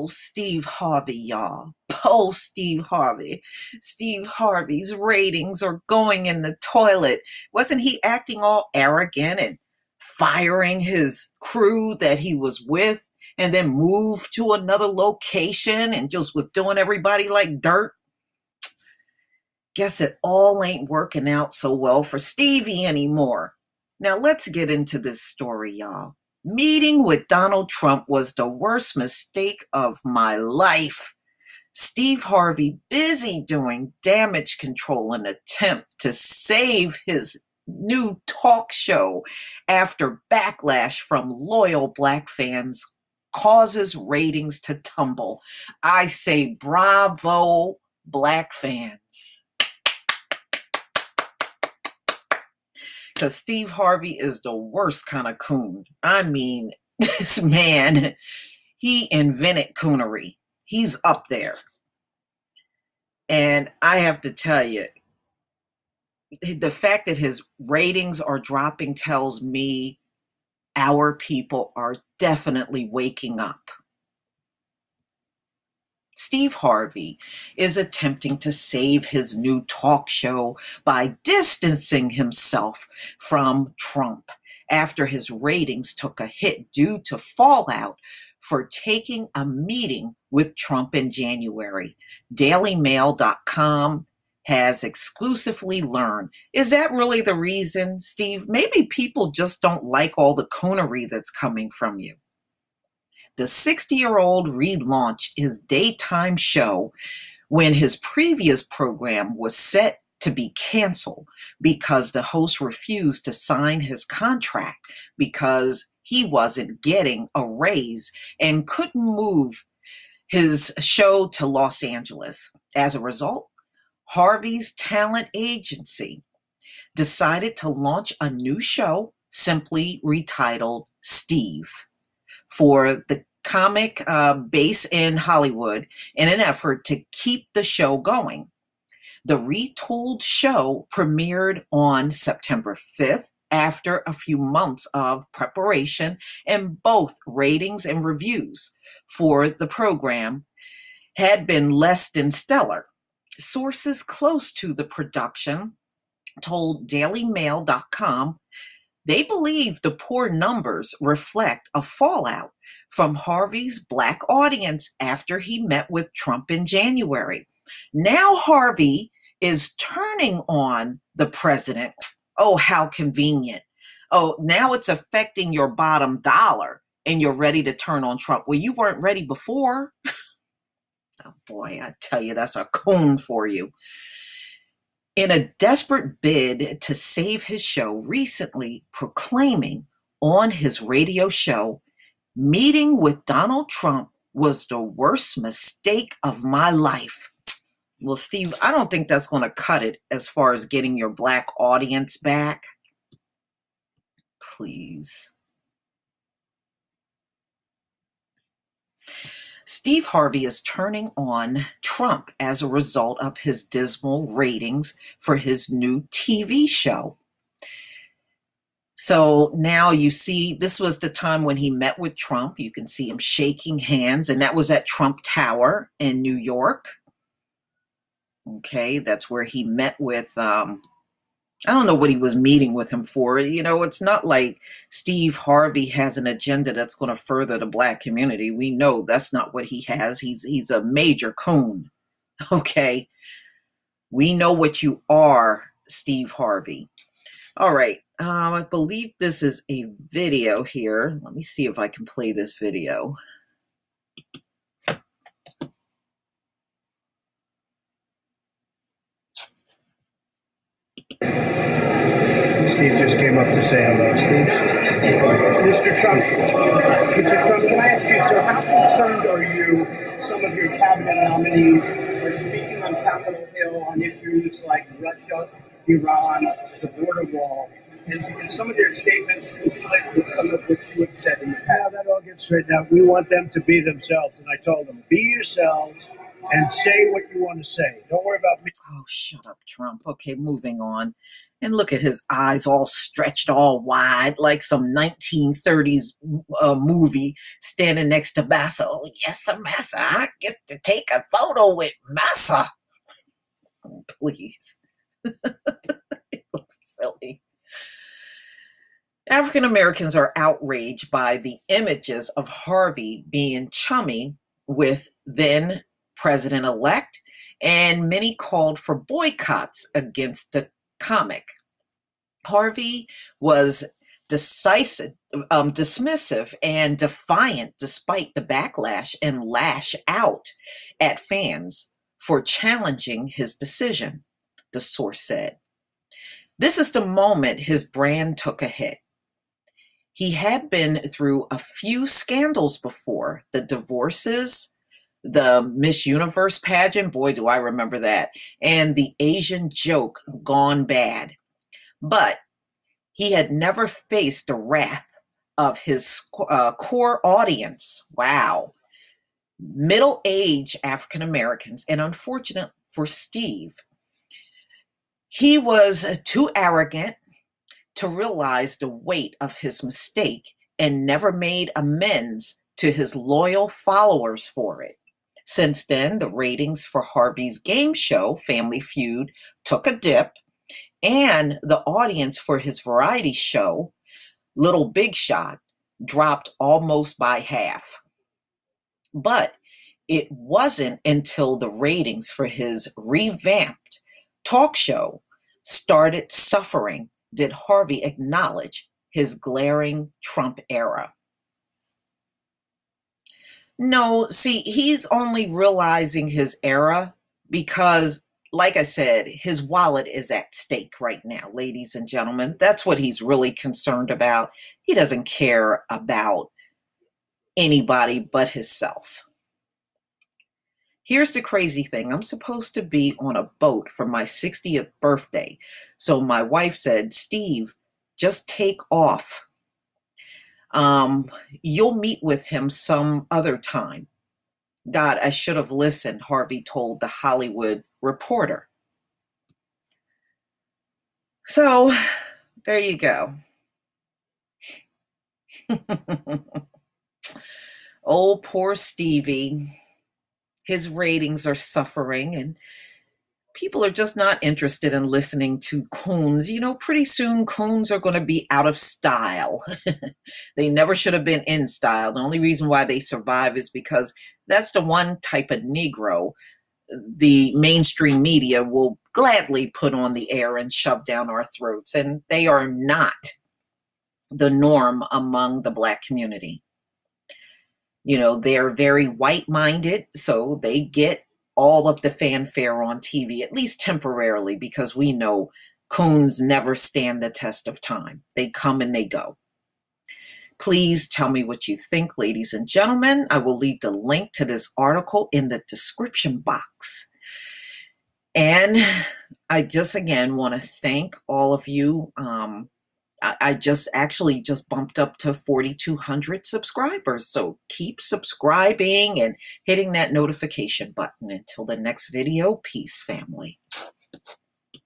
Steve Harvey, y'all. Steve Harvey. Steve Harvey's ratings are going in the toilet. Wasn't he acting all arrogant and firing his crew that he was with and then moved to another location and just was doing everybody like dirt? Guess it all ain't working out so well for Stevie anymore. Now let's get into this story, y'all. Meeting with Donald Trump was the worst mistake of my life. Steve Harvey busy doing damage control in an attempt to save his new talk show after backlash from loyal Black fans causes ratings to tumble. I say bravo, Black fans. Because Steve Harvey is the worst kind of coon. I mean, this man, he invented coonery. He's up there. And I have to tell you, the fact that his ratings are dropping tells me our people are definitely waking up. Steve Harvey is attempting to save his new talk show by distancing himself from Trump after his ratings took a hit due to fallout for taking a meeting with Trump in January. DailyMail.com has exclusively learned. Is that really the reason, Steve? Maybe people just don't like all the coonery that's coming from you. The 60-year-old relaunched his daytime show when his previous program was set to be canceled because the host refused to sign his contract because he wasn't getting a raise and couldn't move his show to Los Angeles. As a result, Harvey's talent agency decided to launch a new show simply retitled Steve for the comic base in Hollywood in an effort to keep the show going. The retooled show premiered on September 5th after a few months of preparation, and both ratings and reviews for the program had been less than stellar. Sources close to the production told DailyMail.com they believe the poor numbers reflect a fallout from Harvey's Black audience after he met with Trump in January. Now Harvey is turning on the president. Oh, how convenient. Oh, now it's affecting your bottom dollar and you're ready to turn on Trump. Well, you weren't ready before. Oh boy, I tell you, that's a coon for you. In a desperate bid to save his show, recently proclaiming on his radio show, meeting with Donald Trump was the worst mistake of my life. Well, Steve, I don't think that's going to cut it as far as getting your Black audience back. Please. Steve Harvey is turning on Trump as a result of his dismal ratings for his new TV show. So now you see, this was the time when he met with Trump. You can see him shaking hands, and that was at Trump Tower in New York. Okay, that's where he met with, I don't know what he was meeting with him for. You know, it's not like Steve Harvey has an agenda that's going to further the Black community. We know that's not what he has. He's a major coon. Okay, we know what you are, Steve Harvey. All right, I believe this is a video here. Let me see if I can play this video. Steve just came up to say hello. Steve? Mr. Trump, can I ask you, sir, how concerned are you some of your cabinet nominees are speaking on Capitol Hill on issues like Russia, Iran, the border wall, and some of their statements conflict with some of what you have said in the past? Now that all gets straightened out. We want them to be themselves. And I told them, be yourselves. and say what you want to say. Don't worry about me. Oh, shut up, Trump. Okay, moving on. And look at his eyes all stretched all wide like some 1930s movie standing next to Massa. Oh, yes, sir, Massa. I get to take a photo with Massa. Oh, please. It looks silly. African Americans are outraged by the images of Harvey being chummy with then president-elect, and many called for boycotts against the comic. Harvey was dismissive and defiant despite the backlash and lash out at fans for challenging his decision, the source said. This is the moment his brand took a hit. He had been through a few scandals before, the divorces, the Miss Universe pageant, boy, do I remember that, and the Asian joke gone bad. But he had never faced the wrath of his core audience. Wow. Middle-aged African Americans, and unfortunate for Steve, he was too arrogant to realize the weight of his mistake and never made amends to his loyal followers for it. Since then, the ratings for Harvey's game show, Family Feud, took a dip, and the audience for his variety show, Little Big Shot, dropped almost by half. But it wasn't until the ratings for his revamped talk show started suffering did Harvey acknowledge his glaring Trump era. No, see, he's only realizing his era because, like I said, his wallet is at stake right now, ladies and gentlemen. That's what he's really concerned about. He doesn't care about anybody but himself. Here's the crazy thing. I'm supposed to be on a boat for my 60th birthday. So my wife said, Steve, just take off. You'll meet with him some other time. God, I should have listened, Harvey told The Hollywood Reporter. So there you go. Oh, poor Stevie. His ratings are suffering and people are just not interested in listening to coons. You know, pretty soon coons are going to be out of style. They never should have been in style. The only reason why they survive is because that's the one type of Negro the mainstream media will gladly put on the air and shove down our throats. And they are not the norm among the Black community. You know, they're very white-minded, so they get all of the fanfare on TV, at least temporarily, because we know coons never stand the test of time. They come and they go. Please tell me what you think, ladies and gentlemen. I will leave the link to this article in the description box. And I just, again, want to thank all of you. I just bumped up to 4,200 subscribers. So keep subscribing and hitting that notification button. Until the next video, peace, family.